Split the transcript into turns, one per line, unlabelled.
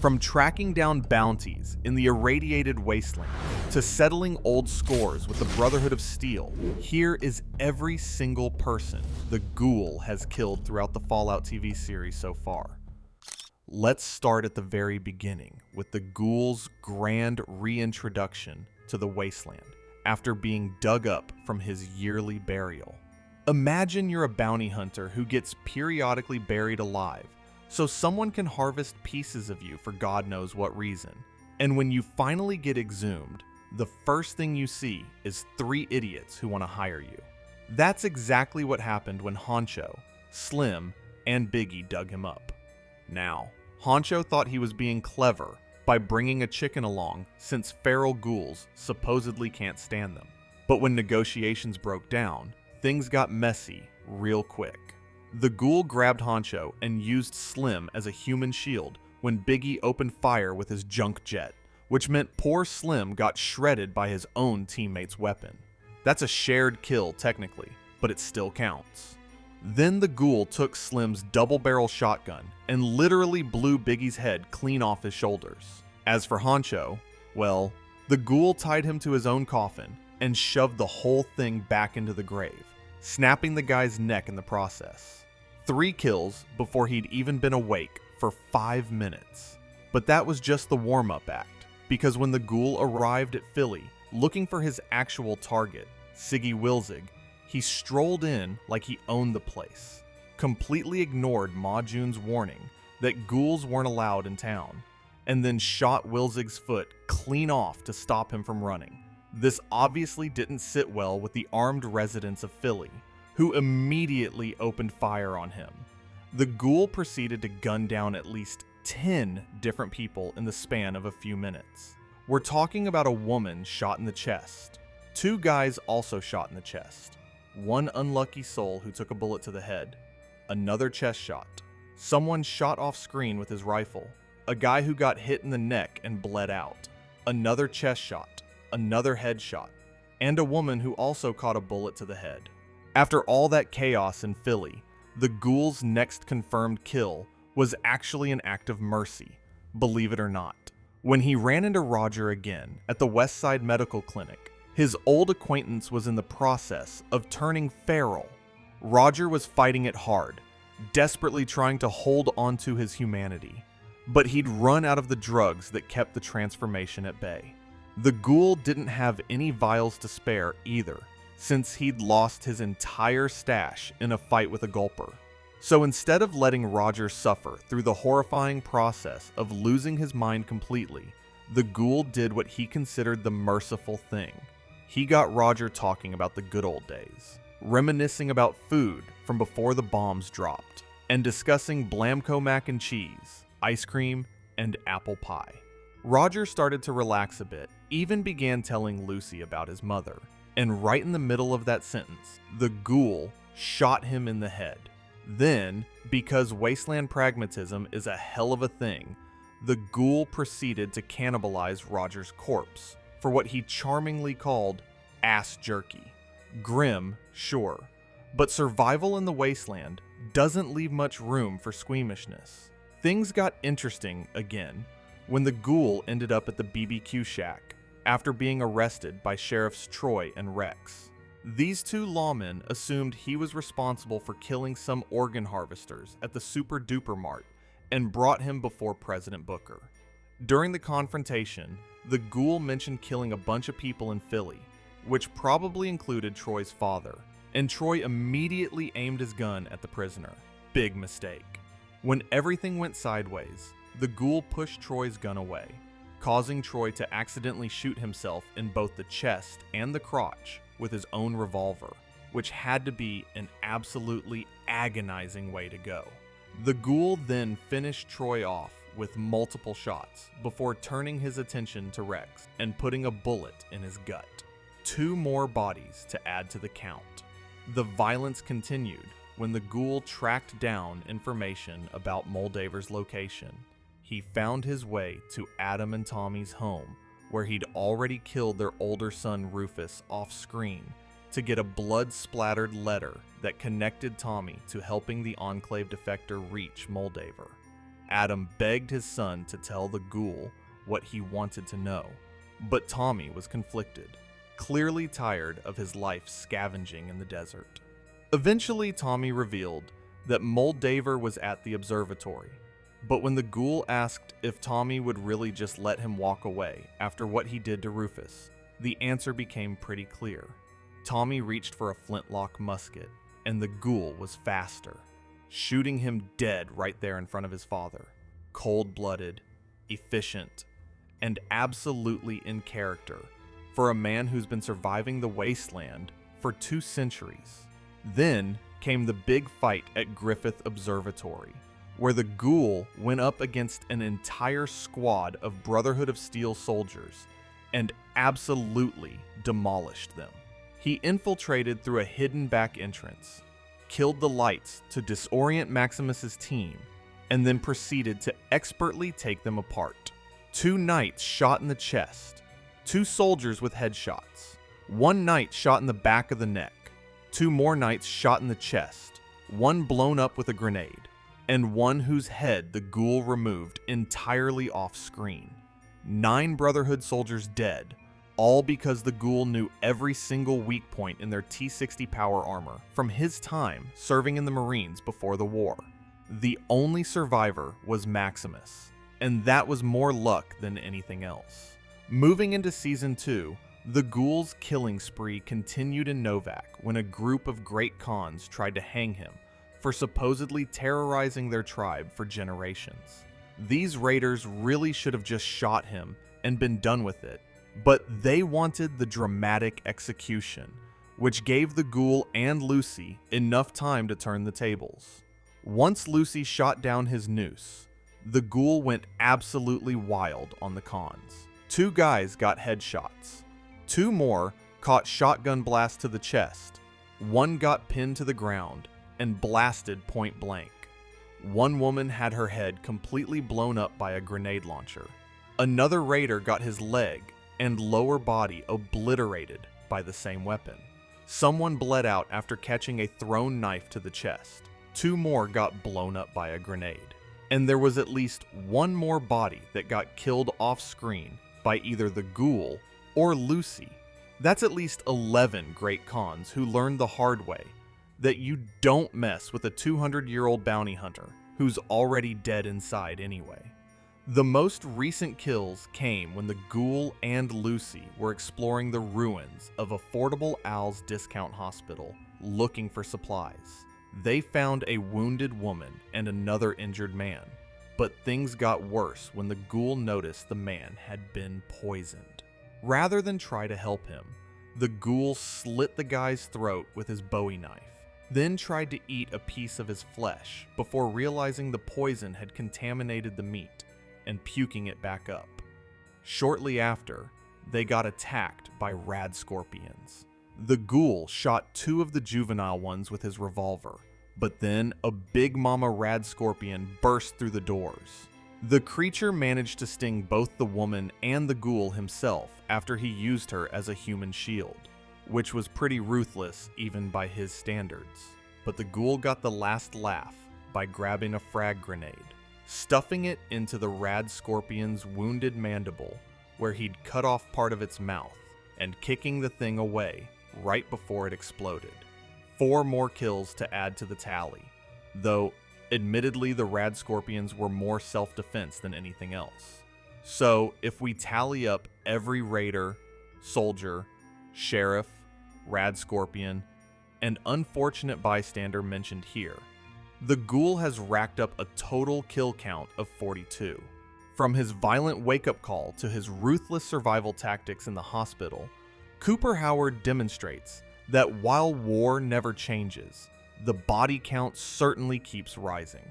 From tracking down bounties in the irradiated wasteland to settling old scores with the Brotherhood of Steel, here is every single person the Ghoul has killed throughout the Fallout TV series so far. Let's start at the very beginning with the Ghoul's grand reintroduction to the wasteland after being dug up from his yearly burial. Imagine you're a bounty hunter who gets periodically buried alive so someone can harvest pieces of you for God knows what reason. And when you finally get exhumed, the first thing you see is 3 idiots who want to hire you. That's exactly what happened when Honcho, Slim, and Biggie dug him up. Now, Honcho thought he was being clever by bringing a chicken along since feral ghouls supposedly can't stand them. But when negotiations broke down, things got messy real quick. The Ghoul grabbed Honcho and used Slim as a human shield when Biggie opened fire with his junk jet, which meant poor Slim got shredded by his own teammate's weapon. That's a shared kill technically, but it still counts. Then the Ghoul took Slim's double-barrel shotgun and literally blew Biggie's head clean off his shoulders. As for Honcho, well, the Ghoul tied him to his own coffin and shoved the whole thing back into the grave, snapping the guy's neck in the process. 3 kills before he'd even been awake for 5 minutes. But that was just the warm-up act, because when the Ghoul arrived at Philly looking for his actual target, Siggy Wilzig, he strolled in like he owned the place, completely ignored Ma June's warning that ghouls weren't allowed in town, and then shot Wilzig's foot clean off to stop him from running. This obviously didn't sit well with the armed residents of Philly, who immediately opened fire on him. The Ghoul proceeded to gun down at least 10 different people in the span of a few minutes. We're talking about a woman shot in the chest, 2 guys also shot in the chest, 1 unlucky soul who took a bullet to the head, another chest shot, someone shot off screen with his rifle, a guy who got hit in the neck and bled out, another chest shot, another headshot, and a woman who also caught a bullet to the head. After all that chaos in Philly, the Ghoul's next confirmed kill was actually an act of mercy, believe it or not. When he ran into Roger again at the Westside Medical Clinic, his old acquaintance was in the process of turning feral. Roger was fighting it hard, desperately trying to hold onto his humanity, but he'd run out of the drugs that kept the transformation at bay. The Ghoul didn't have any vials to spare either, since he'd lost his entire stash in a fight with a gulper. So instead of letting Roger suffer through the horrifying process of losing his mind completely, the Ghoul did what he considered the merciful thing. He got Roger talking about the good old days, reminiscing about food from before the bombs dropped, and discussing Blamco mac and cheese, ice cream, and apple pie. Roger started to relax a bit, even began telling Lucy about his mother. And right in the middle of that sentence, the Ghoul shot him in the head. Then, because wasteland pragmatism is a hell of a thing, the Ghoul proceeded to cannibalize Roger's corpse for what he charmingly called ass jerky. Grim, sure, but survival in the wasteland doesn't leave much room for squeamishness. Things got interesting again when the Ghoul ended up at the BBQ shack after being arrested by Sheriffs Troy and Rex. These 2 lawmen assumed he was responsible for killing some organ harvesters at the Super Duper Mart and brought him before President Booker. During the confrontation, the Ghoul mentioned killing a bunch of people in Philly, which probably included Troy's father, and Troy immediately aimed his gun at the prisoner. Big mistake. When everything went sideways, the Ghoul pushed Troy's gun away, causing Troy to accidentally shoot himself in both the chest and the crotch with his own revolver, which had to be an absolutely agonizing way to go. The Ghoul then finished Troy off with multiple shots before turning his attention to Rex and putting a bullet in his gut. 2 more bodies to add to the count. The violence continued when the Ghoul tracked down information about Moldaver's location. He found his way to Adam and Tommy's home, where he'd already killed their older son Rufus off-screen to get a blood-splattered letter that connected Tommy to helping the Enclave defector reach Moldaver. Adam begged his son to tell the Ghoul what he wanted to know, but Tommy was conflicted, clearly tired of his life scavenging in the desert. Eventually, Tommy revealed that Moldaver was at the observatory, but when the Ghoul asked if Tommy would really just let him walk away after what he did to Rufus, the answer became pretty clear. Tommy reached for a flintlock musket, and the Ghoul was faster, shooting him dead right there in front of his father. Cold-blooded, efficient, and absolutely in character for a man who's been surviving the wasteland for 2 centuries. Then came the big fight at Griffith Observatory, where the Ghoul went up against an entire squad of Brotherhood of Steel soldiers and absolutely demolished them. He infiltrated through a hidden back entrance, killed the lights to disorient Maximus's team, and then proceeded to expertly take them apart. 2 knights shot in the chest, 2 soldiers with headshots, 1 knight shot in the back of the neck, 2 more knights shot in the chest, 1 blown up with a grenade, and 1 whose head the Ghoul removed entirely off screen. 9 Brotherhood soldiers dead, all because the Ghoul knew every single weak point in their T-60 power armor from his time serving in the Marines before the war. The only survivor was Maximus, and that was more luck than anything else. Moving into Season 2, the Ghoul's killing spree continued in Novak when a group of Great Khans tried to hang him for supposedly terrorizing their tribe for generations. These raiders really should have just shot him and been done with it, but they wanted the dramatic execution, which gave the Ghoul and Lucy enough time to turn the tables. Once Lucy shot down his noose, the Ghoul went absolutely wild on the Khans. 2 guys got headshots. 2 more caught shotgun blasts to the chest. 1 got pinned to the ground and blasted point blank. 1 woman had her head completely blown up by a grenade launcher. Another raider got his leg and lower body obliterated by the same weapon. Someone bled out after catching a thrown knife to the chest. 2 more got blown up by a grenade. And there was at least 1 more body that got killed off screen by either the Ghoul or Lucy. That's at least 11 Great Khans who learned the hard way that you don't mess with a 200-year-old bounty hunter who's already dead inside anyway. The most recent kills came when the Ghoul and Lucy were exploring the ruins of Affordable Al's Discount Hospital looking for supplies. They found a wounded woman and another injured man, but things got worse when the Ghoul noticed the man had been poisoned. Rather than try to help him, the Ghoul slit the guy's throat with his Bowie knife, then tried to eat a piece of his flesh before realizing the poison had contaminated the meat and puking it back up. Shortly after, they got attacked by rad scorpions. The Ghoul shot 2 of the juvenile ones with his revolver, but then a big mama rad scorpion burst through the doors. The creature managed to sting both the woman and the Ghoul himself after he used her as a human shield, which was pretty ruthless even by his standards. But the Ghoul got the last laugh by grabbing a frag grenade, stuffing it into the rad scorpion's wounded mandible where he'd cut off part of its mouth, and kicking the thing away right before it exploded. 4 more kills to add to the tally, though admittedly the rad scorpions were more self-defense than anything else. So if we tally up every raider, soldier, sheriff, rad scorpion, and unfortunate bystander mentioned here, the Ghoul has racked up a total kill count of 42. From his violent wake-up call to his ruthless survival tactics in the hospital, Cooper Howard demonstrates that while war never changes, the body count certainly keeps rising.